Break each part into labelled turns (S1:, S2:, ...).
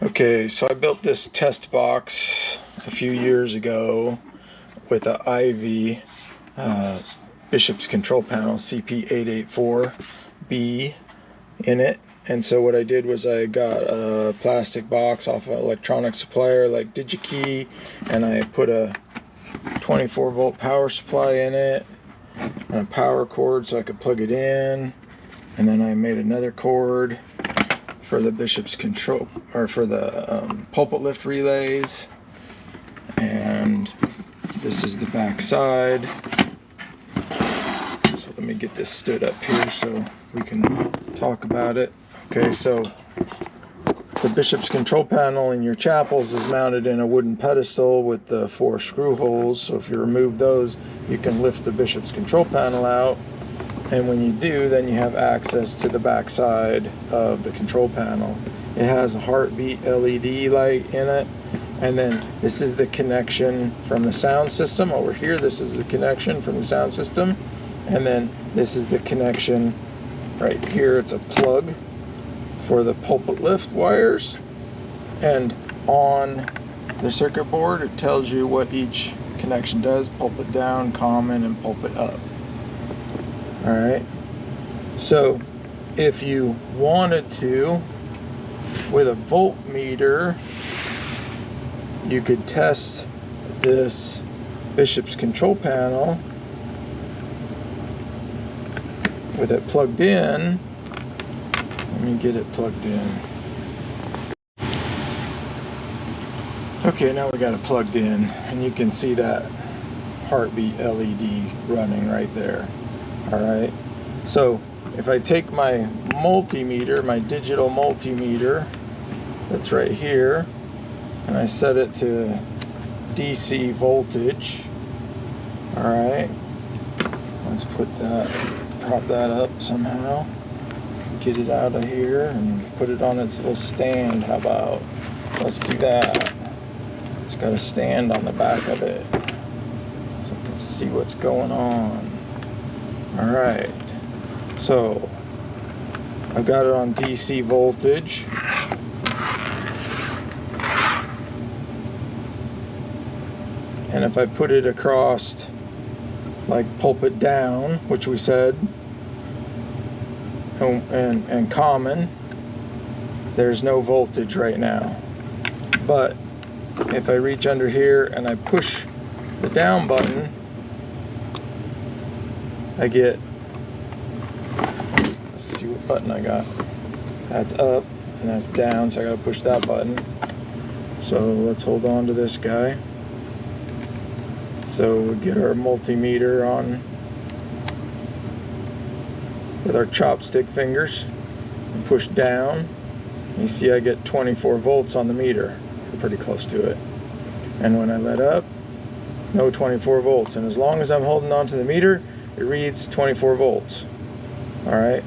S1: Okay, so I built this test box a few years ago with an Ivy Bishop's control panel CP884B in it. And so what I did was I got a plastic box off an electronic supplier like DigiKey, and I put a 24 volt power supply in it and a power cord so I could plug it in. And then I made another cord for the Bishop's control, or for the pulpit lift relays. And this is the back side. So let me get this stood up here so we can talk about it. Okay, so the Bishop's control panel in your chapels is mounted in a wooden pedestal with the 4 screw holes. So if you remove those, you can lift the Bishop's control panel out. And when you do, then you have access to the back side of the control panel. It has a heartbeat LED light in it. And then this is the connection from the sound system. Over here, this is the connection from the sound system. And then this is the connection right here. It's a plug for the pulpit lift wires. And on the circuit board, it tells you what each connection does: pulpit down, common, and pulpit up. Alright, so if you wanted to, with a voltmeter, you could test this Bishop's control panel with it plugged in. Let me get it plugged in. Okay, now we got it plugged in, and you can see that heartbeat LED running right there. Alright, so if I take my multimeter, my digital multimeter that's right here, and I set it to DC voltage, alright, let's prop that up somehow, get it out of here and put it on its little stand. How about, let's do that. It's got a stand on the back of it so I can see what's going on. Alright, so I've got it on DC voltage. And if I put it across like pulpit down, which we said, and common, there's no voltage right now. But if I reach under here and I push the down button, I get, let's see what button I got. That's up and that's down, so I gotta push that button. So let's hold on to this guy. So we get our multimeter on with our chopstick fingers and push down. You see I get 24 volts on the meter. We're pretty close to it. And when I let up, no 24 volts. And as long as I'm holding on to the meter, it reads 24 volts. Alright.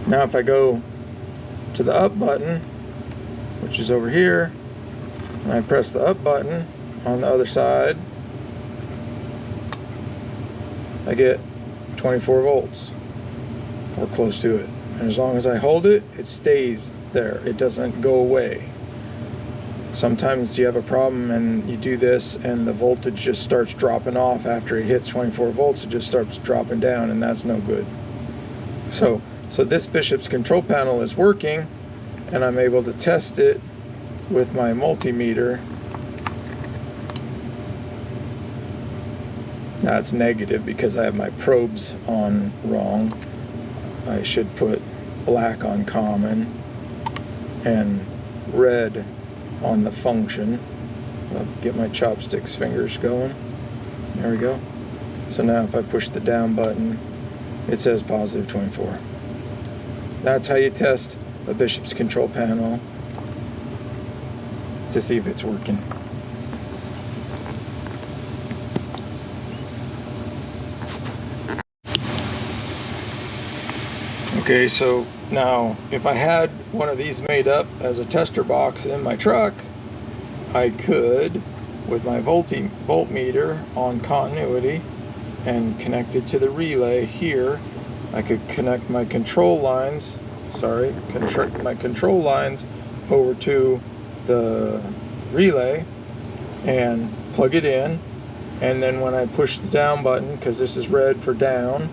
S1: Now if I go to the up button, which is over here, and I press the up button on the other side, I get 24 volts, or close to it. And as long as I hold it, it stays there. It doesn't go away. Sometimes you have a problem and you do this and the voltage just starts dropping off after it hits 24 volts. It just starts dropping down, and that's no good. So this Bishop's control panel is working, and I'm able to test it with my multimeter. Now it's negative because I have my probes on wrong. I should put black on common and red on the function. I'll get my chopsticks fingers going. There we go. So now if I push the down button, it says positive 24. That's how you test a Bishop's control panel to see if it's working. Okay, so now if I had one of these made up as a tester box in my truck, I could, with my voltmeter on continuity and connected to the relay here, I could connect my control lines my control lines over to the relay and plug it in, and then when I push the down button, because this is red for down,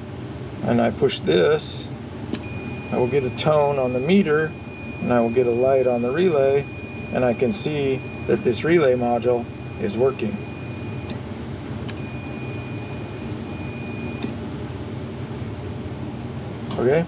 S1: and I push this, I will get a tone on the meter and I will get a light on the relay, and I can see that this relay module is working. Okay?